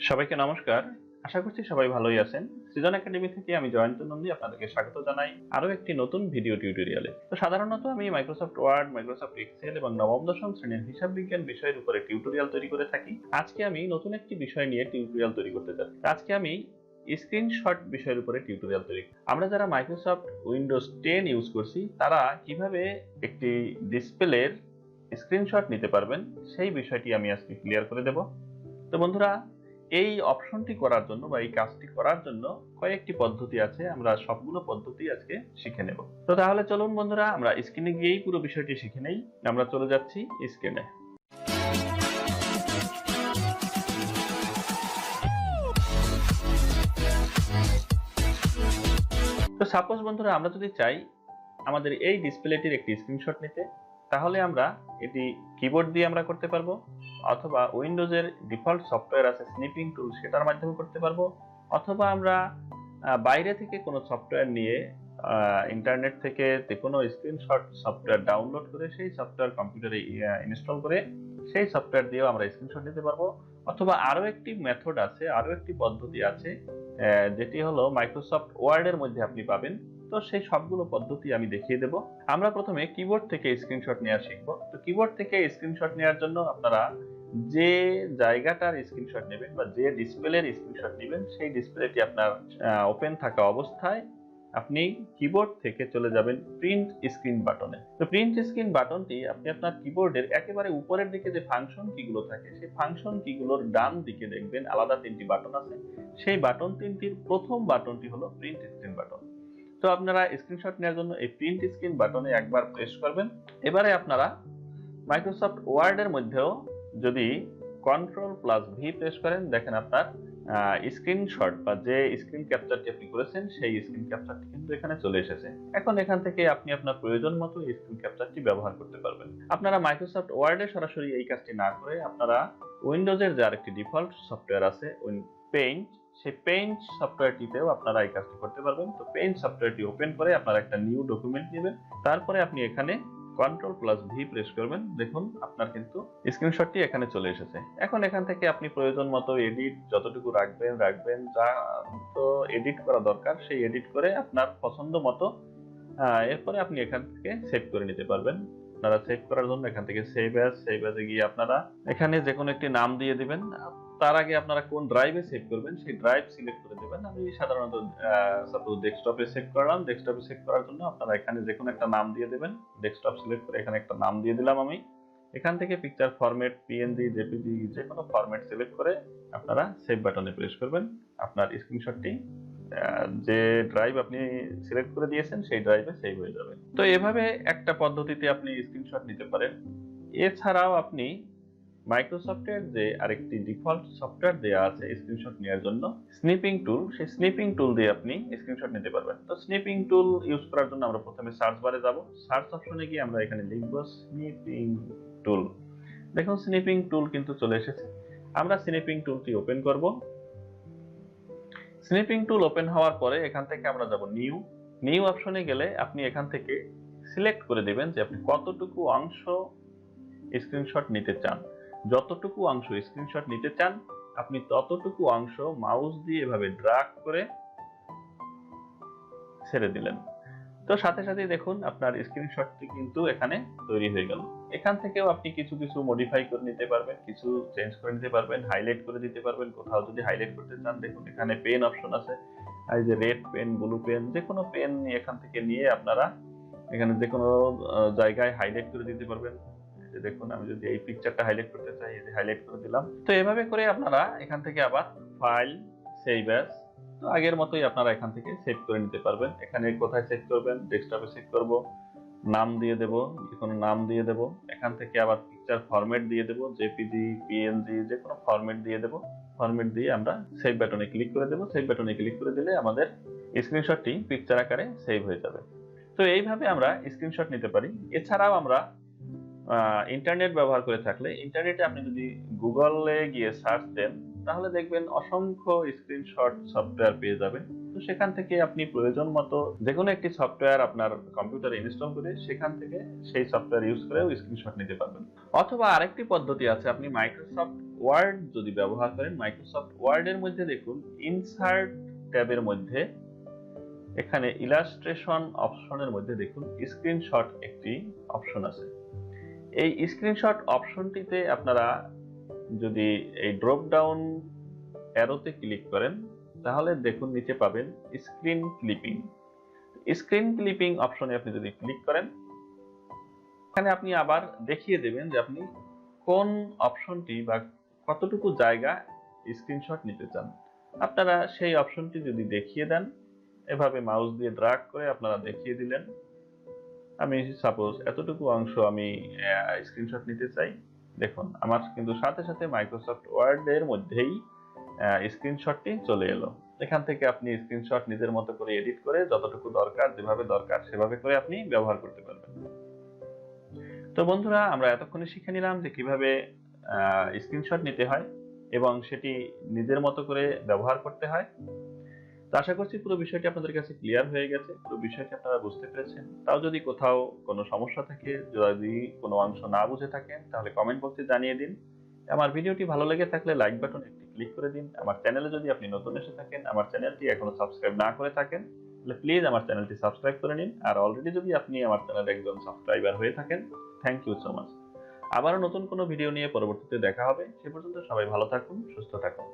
সবাইকে নমস্কার। আশা করছি সবাই ভালোই আছেন। সৃজন একাডেমি থেকে আমি জয়ন্ত নন্দী আপনাদেরকে স্বাগত জানাই আরো একটি নতুন ভিডিও টিউটোরিয়ালে। তো সাধারণত আমি মাইক্রোসফট ওয়ার্ড, মাইক্রোসফট এক্সেল এবং নবম দশম শ্রেণীর হিসাব বিজ্ঞান বিষয়ের উপরে টিউটোরিয়াল তৈরি করে থাকি। আজকে আমি নতুন একটি বিষয় নিয়ে টিউটোরিয়াল তৈরি করতে যাচ্ছি। আজকে আমি স্ক্রিনশট বিষয়ের উপরে টিউটোরিয়াল তৈরি। আমরা যারা মাইক্রোসফট উইন্ডোজ 10 ইউজ করছি তারা কিভাবে একটি ডিসপ্লের স্ক্রিনশট নিতে পারবেন সেই বিষয়টি আমি আজকে ক্লিয়ার করে দেব। তো বন্ধুরা, এই অপশনটি করার জন্য বা এই কাজটি করার জন্য কয়েকটি পদ্ধতি আছে। আমরা সবগুলো পদ্ধতি আজকে শিখে নেব। তো তাহলে চলুন বন্ধুরা, আমরা স্ক্রিনে গিয়েই পুরো বিষয়টি শিখে নেই। আমরা চলে যাচ্ছি স্ক্রিনে। তো সাপোজ বন্ধুরা, আমরা যদি চাই আমাদের এই ডিসপ্লেটির একটি স্ক্রিনশট নিতে, তাহলে আমরা এটি কিবোর্ড দিয়ে আমরা করতে পারবো, অথবা উইন্ডোজের ডিফল্ট সফটওয়্যার আছে স্নিপিং টুল, সেটার মাধ্যমে করতে পারবো, অথবা আমরা বাইরে থেকে কোনো সফটওয়্যার নিয়ে ইন্টারনেট থেকে যে কোনো স্ক্রিনশট সফটওয়্যার ডাউনলোড করে সেই সফটওয়্যার কম্পিউটারে ইনস্টল করে সেই সফটওয়্যার দিয়েও আমরা স্ক্রিনশট নিতে পারবো। অথবা আরো একটি মেথড আছে, আরো একটি পদ্ধতি আছে, যেটি হলো মাইক্রোসফট ওয়ার্ডের মধ্যে আপনি পাবেন। তো সেই সবগুলো পদ্ধতি আমি দেখিয়ে দেব। আমরা প্রথমে কিবোর্ড থেকে স্ক্রিনশট নেওয়া শিখব। তো কিবোর্ড থেকে স্ক্রিনশট নেওয়ার জন্য আপনারা যে জায়গাটার স্ক্রিনশট নেবেন বা যে ডিসপ্লের স্ক্রিনশট নেবেন সেই ডিসপ্লেটি আপনার ওপেন থাকা অবস্থায় আপনি কিবোর্ড থেকে চলে যাবেন প্রিন্ট স্ক্রিন বাটনে। তো প্রিন্ট স্ক্রিন বাটনটি আপনি আপনার কিবোর্ডের একেবারে উপরের দিকে যে ফাংশন কিগুলো থাকে সেই ফাংশন কিগুলোর ডান দিকে দেখবেন আলাদা তিনটি বাটন আছে। সেই বাটন তিনটির প্রথম বাটনটি হলো প্রিন্ট স্ক্রিন বাটন। তো আপনারা স্ক্রিনশট নেওয়ার জন্য এই প্রিন্ট স্ক্রিন বাটনে একবার প্রেস করবেন। এবারে আপনারা মাইক্রোসফট ওয়ার্ডের মধ্যেও যদি Ctrl+V প্রেস করেন, দেখেন আপনার স্ক্রিনশট বা যে স্ক্রিন ক্যাপচারটি আপনি করেছেন সেই স্ক্রিন ক্যাপচারটি কিন্তু এখানে চলে এসেছে। এখন এখান থেকে আপনি আপনার প্রয়োজন মতো এই স্ক্রিন ক্যাপচারটি ব্যবহার করতে পারবেন। আপনারা মাইক্রোসফট ওয়ার্ডে সরাসরি এই কাজটি না করে আপনারা উইন্ডোজের যে আরেকটি ডিফল্ট সফটওয়্যার আছে পেইন্ট, সেই পেইন্ট সফটওয়্যারটিতেও আপনারা এই কাজটি করতে পারবেন। তো পেইন্ট সফটওয়্যারটি ওপেন করে আপনারা একটা নিউ ডকুমেন্ট নেবেন, তারপরে আপনি এখানে Ctrl+V প্রেস করবেন। দেখুন আপনার কিন্তু স্ক্রিনশটটি এখানে চলে এসেছে। এখন এখান থেকে আপনি প্রয়োজন মতো এডিট যতটুকু রাখবেন, যা তো এডিট করা দরকার সেই এডিট করে আপনার পছন্দ মতো এরপরে আপনি এখান থেকে সেভ করে নিতে পারবেন। আপনারা সেভ করার জন্য এখান থেকে সেভ অ্যাজে গিয়ে আপনারা এখানে যে কোনো একটি নাম দিয়ে দিবেন। তার আগে আপনারা কোন ড্রাইভে সেভ করবেন সেই ড্রাইভ সিলেক্ট করে দেবেন। আমি সাধারণত সাপোজ ডেস্কটপে সেভ করলাম। ডেস্কটপে সেভ করার জন্য আপনারা এখানে যে কোনো একটা নাম দিয়ে দেবেন। ডেস্কটপ সিলেক্ট করে এখানে একটা নাম দিয়ে দিলাম আমি। এখান থেকে পিকচার ফরম্যাট, পিএনজি, জেপিজি যে কোনো ফরম্যাট সিলেক্ট করে আপনারা সেভ বাটনে প্রেস করবেন। আপনার স্ক্রিনশটটি যে ড্রাইভ আপনি সিলেক্ট করে দিয়েছেন সেই ড্রাইভে সেভ হয়ে যাবে। তো এভাবে একটা পদ্ধতিতে আপনি স্ক্রিনশট নিতে পারেন। এছাড়াও আপনি মাইক্রোসফটের যে আরেকটি ডিফল্ট সফটওয়্যার দেয়া আছে স্ক্রিনশট নেওয়ার জন্য স্নিপিং টুল, সেই স্নিপিং টুল দিয়ে আপনি স্ক্রিনশট নিতে পারবেন। তো স্নিপিং টুল ইউজ করার জন্য আমরা প্রথমে সার্চ বারে যাব। সার্চ অপশনে গিয়ে আমরা এখানে লিখব স্নিপিং টুল। দেখুন স্নিপিং টুল কিন্তু চলে এসেছে। আমরা স্নিপিং টুলটি ওপেন করব। স্নিপিং টুল ওপেন হওয়ার পরে এখান থেকে আমরা যাব নিউ অপশনে গেলে আপনি এখান থেকে সিলেক্ট করে দিবেন যে আপনি কতটুকু অংশ স্ক্রিনশট নিতে চান। যতটুকু অংশ স্ক্রিনশট নিতে চান আপনি ততটুকু অংশ মাউস দিয়ে এভাবে ড্র্যাগ করে ছেড়ে দিলেন। তো সাথে সাথে দেখুন আপনার স্ক্রিনশটটি কিন্তু এখানে তৈরি হয়ে গেল। এখান থেকেও আপনি কিছু মডিফাই করে নিতে পারবেন, কিছু চেঞ্জ করে নিতে পারবেন, হাইলাইট করে দিতে পারবেন। কোথাও যদি হাইলাইট করতে চান দেখুন এখানে পেন অপশন আছে, এই যে রেড পেন, ব্লু পেন, যে কোনো পেন এখান থেকে নিয়ে আপনারা এখানে যে কোনো জায়গায় হাইলাইট করে দিতে পারবেন। দেখুন আমি যদি এই পিকচারটা হাইলাইট করতে চাই, এই যে হাইলাইট করে দিলাম। তো এভাবে করে আপনারা এখান থেকে আবার ফাইল, সেভ অ্যাজ, তো আগের মতোই আপনারা এখান থেকে সেভ করে নিতে পারবেন। এখানে কোথায় সেভ করবেন, ডেস্কটপে সেভ করব, নাম দিয়ে দেব, যে কোনো নাম দিয়ে দেব। এখান থেকে আবার পিকচার ফরম্যাট দিয়ে দেব, জেপিজি, পিএনজি, যে কোনো ফরম্যাট দিয়ে দেব। ফরম্যাট দিয়ে আমরা সেভ বাটনে ক্লিক করে দেব। সেভ বাটনে ক্লিক করে দিলে আমাদের স্ক্রিনশটটি পিকচার আকারে সেভ হয়ে যাবে। তো এইভাবে আমরা স্ক্রিনশট নিতে পারি। এছাড়াও আমরা ইন্টারনেট ব্যবহার করে থাকলে ইন্টারনেটে আপনি যদি গুগলে গিয়ে সার্চ দেন তাহলে দেখবেন অসংখ্য স্ক্রিনশট সফটওয়্যার পেয়ে যাবেন। তো সেখান থেকে আপনি প্রয়োজন মতো যে কোনো একটি সফটওয়্যার আপনার কম্পিউটারে ইনস্টল করে সেখান থেকে সেই সফটওয়্যার ইউজ করেও স্ক্রিনশট নিতে পারবেন। অথবা আরেকটি পদ্ধতি আছে, আপনি মাইক্রোসফট ওয়ার্ড যদি ব্যবহার করেন, মাইক্রোসফট ওয়ার্ডের মধ্যে দেখুন ইনসার্ট ট্যাবের মধ্যে এখানে ইলাস্ট্রেশন অপশনের মধ্যে দেখুন স্ক্রিনশট একটি অপশন আছে। এই স্ক্রিনশট অপশনটিতে আপনারা যদি এই ড্রপ ডাউন অ্যারোতে ক্লিক করেন তাহলে দেখুন নিচে পাবেন স্ক্রিন ক্লিপিং। স্ক্রিন ক্লিপিং অপশনে আপনি যদি ক্লিক করেন এখানে আপনি আবার দেখিয়ে দেবেন যে আপনি কোন অপশনটি বা কতটুকু জায়গা স্ক্রিনশট নিতে চান। আপনারা সেই অপশনটি যদি দেখিয়ে দেন, এভাবে মাউস দিয়ে ড্র্যাগ করে আপনারা দেখিয়ে দিলেন আমি সাপোজ এতটুকু অংশ আমি স্ক্রিনশট নিতে চাই। দেখুন আমার কিন্তু সাথে সাথে মাইক্রোসফট ওয়ার্ডের মধ্যেই স্ক্রিনশটটি চলে এলো। এখান থেকে আপনি স্ক্রিনশট নিজের মতো করে এডিট করে যতটুকু দরকার, যেভাবে দরকার সেভাবে করে আপনি ব্যবহার করতে পারবেন। তো বন্ধুরা, আমরা এতক্ষণে শিখে নিলাম যে কিভাবে স্ক্রিনশট নিতে হয় এবং সেটি নিজের মতো করে ব্যবহার করতে হয়। তো আশা করছি পুরো বিষয়টি আপনাদের কাছে ক্লিয়ার হয়ে গেছে, পুরো বিষয়টি আপনারা বুঝতে পেরেছেন। তাও যদি কোথাও কোনো সমস্যা থাকে, যদি কোনো অংশ না বুঝে থাকেন, তাহলে কমেন্ট বক্সে জানিয়ে দিন। আমার ভিডিওটি ভালো লেগে থাকলে লাইক বাটন একটি ক্লিক করে দিন। আমার চ্যানেলে যদি আপনি নতুন এসে থাকেন, আমার চ্যানেলটি এখনো সাবস্ক্রাইব না করে থাকেন, তাহলে প্লিজ আমার চ্যানেলটি সাবস্ক্রাইব করে নিন। আর অলরেডি যদি আপনি আমার চ্যানেলে একজন সাবস্ক্রাইবার হয়ে থাকেন, থ্যাংক ইউ সো মাচ। আবারও নতুন কোনো ভিডিও নিয়ে পরবর্তীতে দেখা হবে। সে পর্যন্ত সবাই ভালো থাকুন, সুস্থ থাকুন।